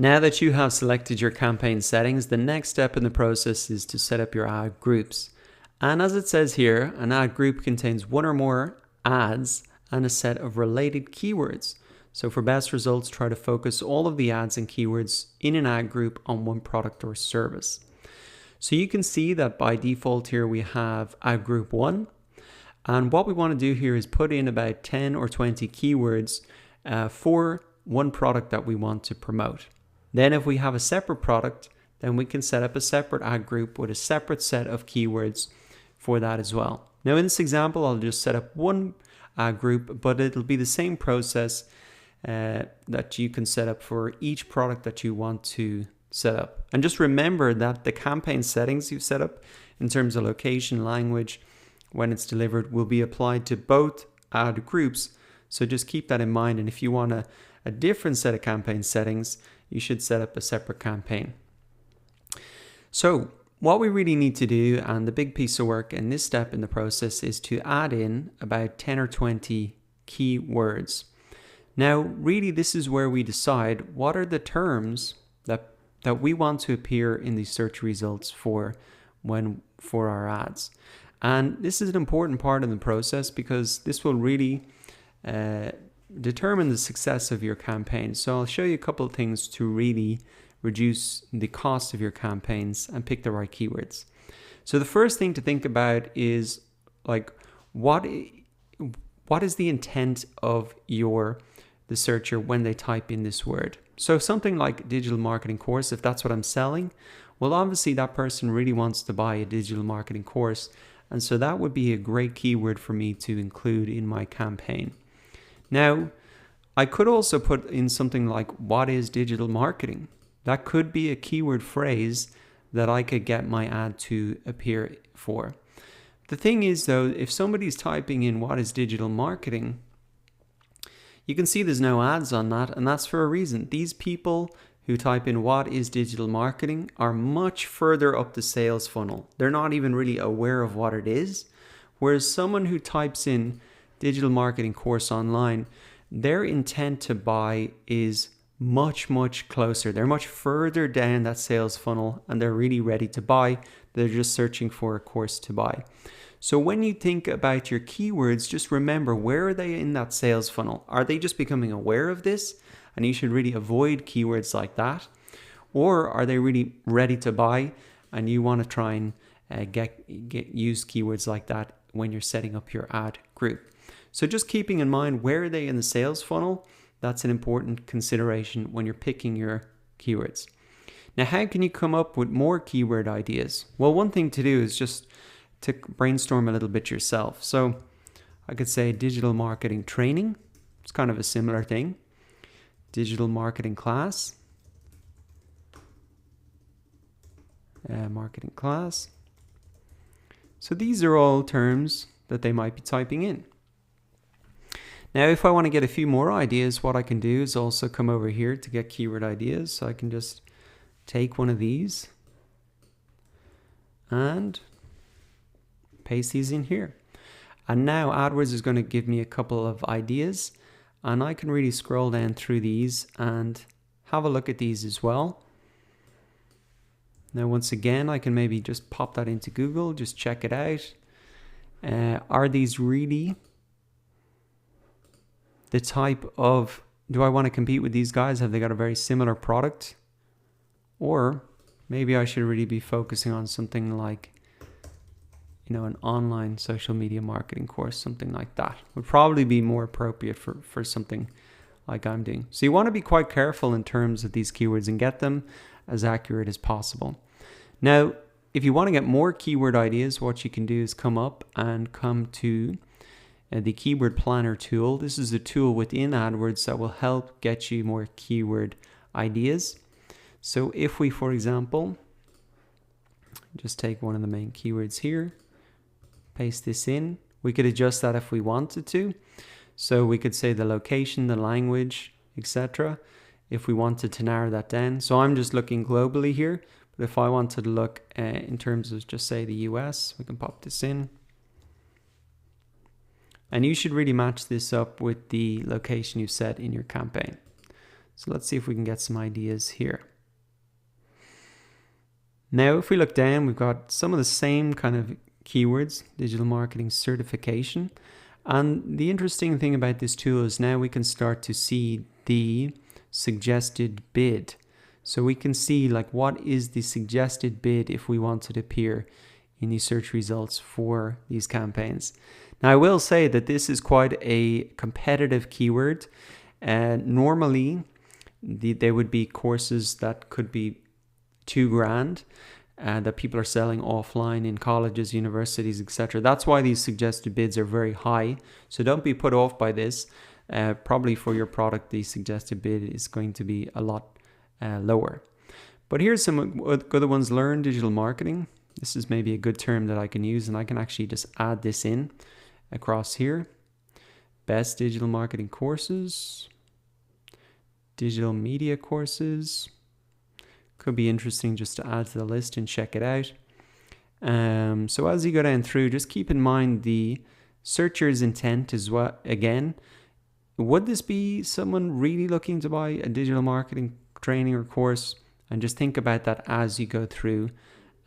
Now that you have selected your campaign settings, the next step in the process is to set up your ad groups. And as it says here, an ad group contains one or more ads and a set of related keywords. So for best results, try to focus all of the ads and keywords in an ad group on one product or service. So you can see that by default here we have ad group 1. And what we want to do here is put in about 10 or 20 keywords for one product that we want to promote. Then if we have a separate product, then we can set up a separate ad group with a separate set of keywords for that as well. Now in this example, I'll just set up one ad group, but it'll be the same process that you can set up for each product that you want to set up. And just remember that the campaign settings you've set up in terms of location, language, when it's delivered will be applied to both ad groups. So just keep that in mind. And if you want a different set of campaign settings, you should set up a separate campaign. So what we really need to do, and the big piece of work in this step in the process, is to add in about 10 or 20 keywords. Now, really, this is where we decide what are the terms that we want to appear in the search results for our ads. And this is an important part of the process because this will really determine the success of your campaign. So I'll show you a couple of things to really reduce the cost of your campaigns and pick the right keywords. So the first thing to think about is like what is the intent of the searcher when they type in this word. So something like digital marketing course, if that's what I'm selling, well obviously that person really wants to buy a digital marketing course, and so that would be a great keyword for me to include in my campaign. Now, I could also put in something like, what is digital marketing? That could be a keyword phrase that I could get my ad to appear for. The thing is though, if somebody's typing in what is digital marketing, you can see there's no ads on that, and that's for a reason. These people who type in what is digital marketing are much further up the sales funnel. They're not even really aware of what it is. Whereas someone who types in digital marketing course online, their intent to buy is much, much closer. They're much further down that sales funnel and they're really ready to buy. They're just searching for a course to buy. So when you think about your keywords, just remember, where are they in that sales funnel? Are they just becoming aware of this? And you should really avoid keywords like that. Or are they really ready to buy and you want to try and use keywords like that when you're setting up your ad group? So just keeping in mind, where are they in the sales funnel? That's an important consideration when you're picking your keywords. Now, how can you come up with more keyword ideas? Well, one thing to do is just to brainstorm a little bit yourself. So I could say digital marketing training. It's kind of a similar thing. Digital marketing class. Marketing class. So these are all terms that they might be typing in. Now, if I want to get a few more ideas, what I can do is also come over here to get keyword ideas. So I can just take one of these and paste these in here. And now AdWords is going to give me a couple of ideas, and I can really scroll down through these and have a look at these as well. Now, once again, I can maybe just pop that into Google, just check it out. Are these really the type of, do I want to compete with these guys? Have they got a very similar product? Or maybe I should really be focusing on something like, an online social media marketing course, something like that would probably be more appropriate for something like I'm doing. So you want to be quite careful in terms of these keywords and get them as accurate as possible. Now, if you want to get more keyword ideas, what you can do is come to the keyword planner tool. This is a tool within AdWords that will help get you more keyword ideas. So if we, for example, just take one of the main keywords here, paste this in, we could adjust that if we wanted to. So we could say the location, the language, etc. if we wanted to narrow that down. So I'm just looking globally here, but if I wanted to look in terms of just say the US, we can pop this in. And you should really match this up with the location you've set in your campaign. So let's see if we can get some ideas here. Now, if we look down, we've got some of the same kind of keywords, digital marketing certification. And the interesting thing about this tool is now we can start to see the suggested bid. So we can see like what is the suggested bid if we want to appear in the search results for these campaigns. Now I will say that this is quite a competitive keyword. Normally there would be courses that could be $2,000 that people are selling offline in colleges, universities, etc. That's why these suggested bids are very high. So don't be put off by this. Probably for your product, the suggested bid is going to be a lot lower. But here's some other ones. Learn digital marketing. This is maybe a good term that I can use, and I can actually just add this in across here. Best digital marketing courses, digital media courses. Could be interesting just to add to the list and check it out. So as you go down through, just keep in mind the searcher's intent is what, again, would this be someone really looking to buy a digital marketing training or course? And just think about that as you go through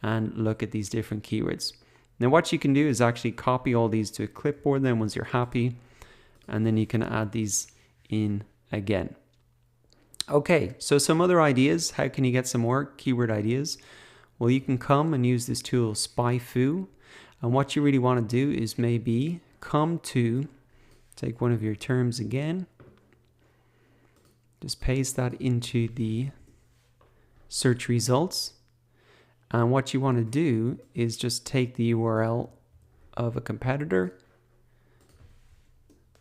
and look at these different keywords. Now what you can do is actually copy all these to a clipboard then once you're happy, and then you can add these in again. Okay, so some other ideas. How can you get some more keyword ideas? Well, you can come and use this tool SpyFu, and what you really want to do is maybe come to take one of your terms again, just paste that into the search results, and what you want to do is just take the URL of a competitor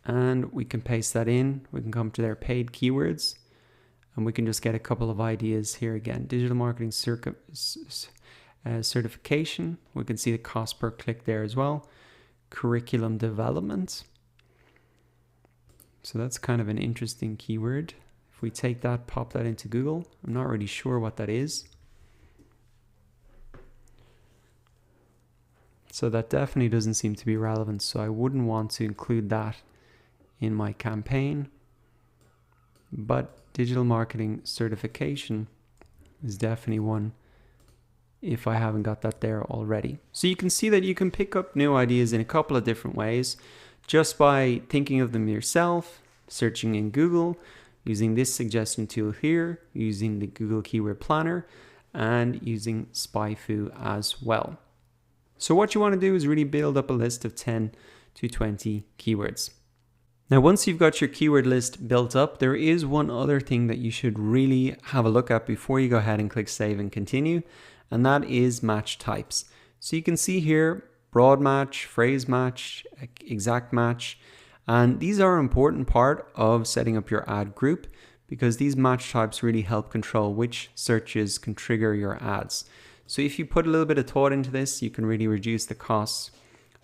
and we can paste that in. We can come to their paid keywords and we can just get a couple of ideas here again. Digital marketing certification. We can see the cost per click there as well. Curriculum development. So that's kind of an interesting keyword. If we take that, pop that into Google, I'm not really sure what that is. So that definitely doesn't seem to be relevant. So I wouldn't want to include that in my campaign. But digital marketing certification is definitely one if I haven't got that there already. So you can see that you can pick up new ideas in a couple of different ways just by thinking of them yourself, searching in Google, using this suggestion tool here, using the Google Keyword Planner, and using SpyFu as well. So what you want to do is really build up a list of 10 to 20 keywords. Now, once you've got your keyword list built up, there is one other thing that you should really have a look at before you go ahead and click save and continue, and that is match types. So you can see here, broad match, phrase match, exact match, and these are an important part of setting up your ad group because these match types really help control which searches can trigger your ads. So if you put a little bit of thought into this, you can really reduce the costs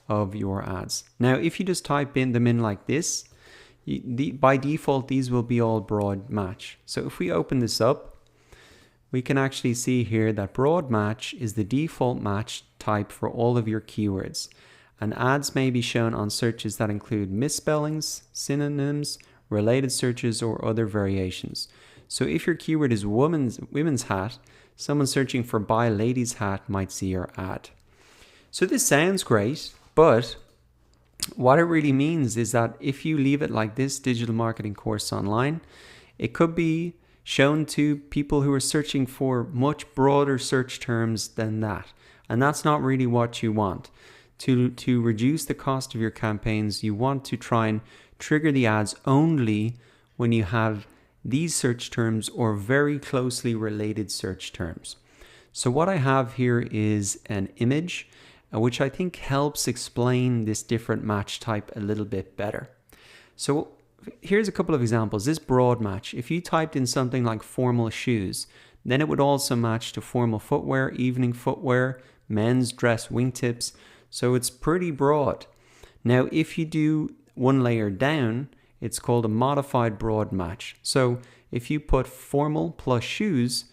of your ads. Now, if you just type them in like this, by default, these will be all broad match. So if we open this up, we can actually see here that broad match is the default match type for all of your keywords. And ads may be shown on searches that include misspellings, synonyms, related searches, or other variations. So if your keyword is women's hat, someone searching for buy ladies hat might see your ad. So this sounds great, but what it really means is that if you leave it like this digital marketing course online, it could be shown to people who are searching for much broader search terms than that. And that's not really what you want. To reduce the cost of your campaigns, you want to try and trigger the ads only when you have these search terms or very closely related search terms. So what I have here is an image which I think helps explain this different match type a little bit better. So here's a couple of examples. This broad match, if you typed in something like formal shoes, then it would also match to formal footwear, evening footwear, men's dress wingtips. So it's pretty broad. Now, if you do one layer down, it's called a modified broad match. So if you put formal plus shoes,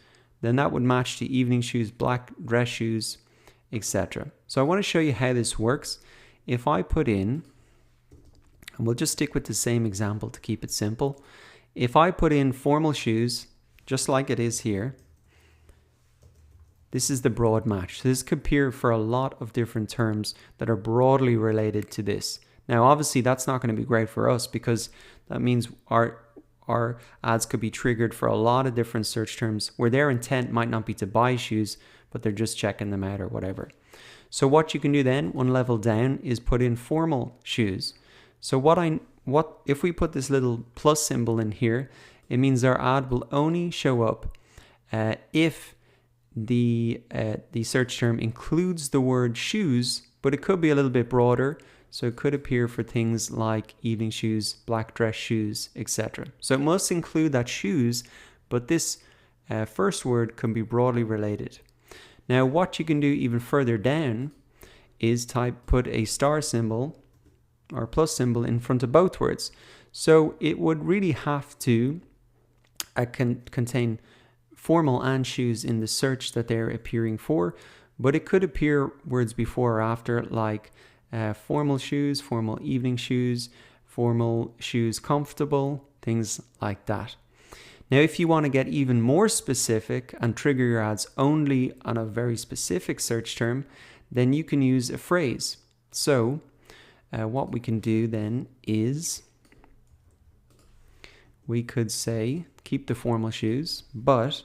then that would match to evening shoes, black dress shoes, etc. So I want to show you how this works. If I put in, and we'll just stick with the same example to keep it simple. if I put in formal shoes, just like it is here, this is the broad match. So this could appear for a lot of different terms that are broadly related to this. Now, obviously, that's not going to be great for us because that means our ads could be triggered for a lot of different search terms where their intent might not be to buy shoes, but they're just checking them out or whatever. So what you can do then, one level down, is put in formal shoes. So what if we put this little plus symbol in here, it means our ad will only show up if the search term includes the word shoes, but it could be a little bit broader. So it could appear for things like evening shoes, black dress shoes, etc. So it must include that shoes, but this first word can be broadly related. Now what you can do even further down is put a star symbol or plus symbol in front of both words. So it would really have to contain formal and shoes in the search that they're appearing for, but it could appear words before or after like formal shoes, formal evening shoes, formal shoes comfortable, things like that. Now, if you want to get even more specific and trigger your ads only on a very specific search term, then you can use a phrase. So what we can do then is we could say, keep the formal shoes, but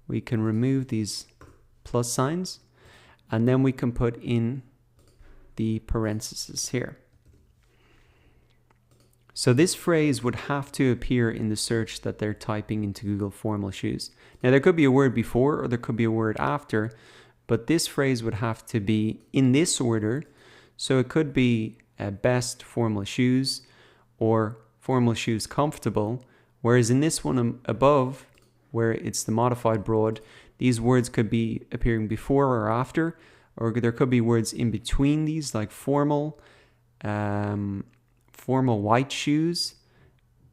we can remove these plus signs, and then we can put in the parentheses here. So this phrase would have to appear in the search that they're typing into Google, formal shoes. Now there could be a word before or there could be a word after, but this phrase would have to be in this order. So it could be best formal shoes or formal shoes comfortable, whereas in this one above, where it's the modified broad, these words could be appearing before or after, or there could be words in between these, like formal white shoes,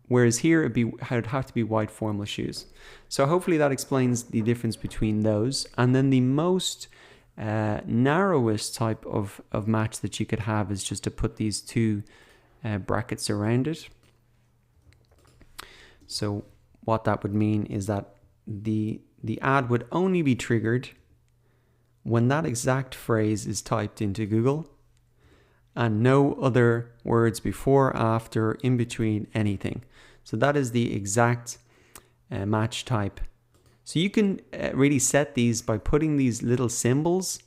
whereas here it'd have to be white formal shoes. So hopefully that explains the difference between those. And then the most narrowest type of match that you could have is just to put these two brackets around it. So what that would mean is that the ad would only be triggered when that exact phrase is typed into Google and no other words before, after, in between, anything. So that is the exact match type. So you can really set these by putting these little symbols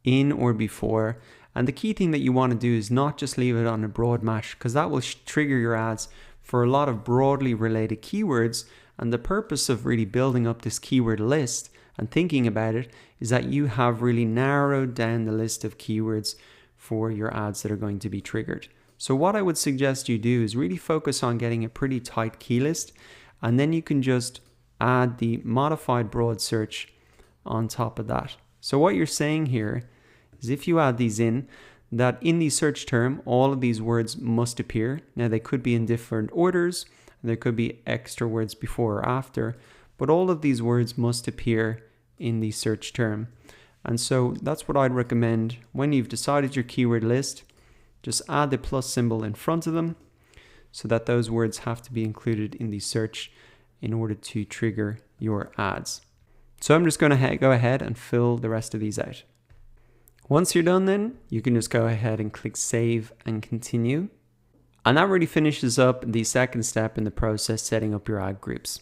in or before. And the key thing that you want to do is not just leave it on a broad match, because that will trigger your ads for a lot of broadly related keywords. And the purpose of really building up this keyword list and thinking about it is that you have really narrowed down the list of keywords for your ads that are going to be triggered. So what I would suggest you do is really focus on getting a pretty tight key list, and then you can just add the modified broad search on top of that. So what you're saying here is if you add these in, that in the search term, all of these words must appear. Now they could be in different orders, and there could be extra words before or after, but all of these words must appear in the search term. And so that's what I'd recommend. When you've decided your keyword list, just add the plus symbol in front of them so that those words have to be included in the search in order to trigger your ads. So I'm just going to go ahead and fill the rest of these out. Once you're done then, you can just go ahead and click save and continue. And that really finishes up the second step in the process, setting up your ad groups.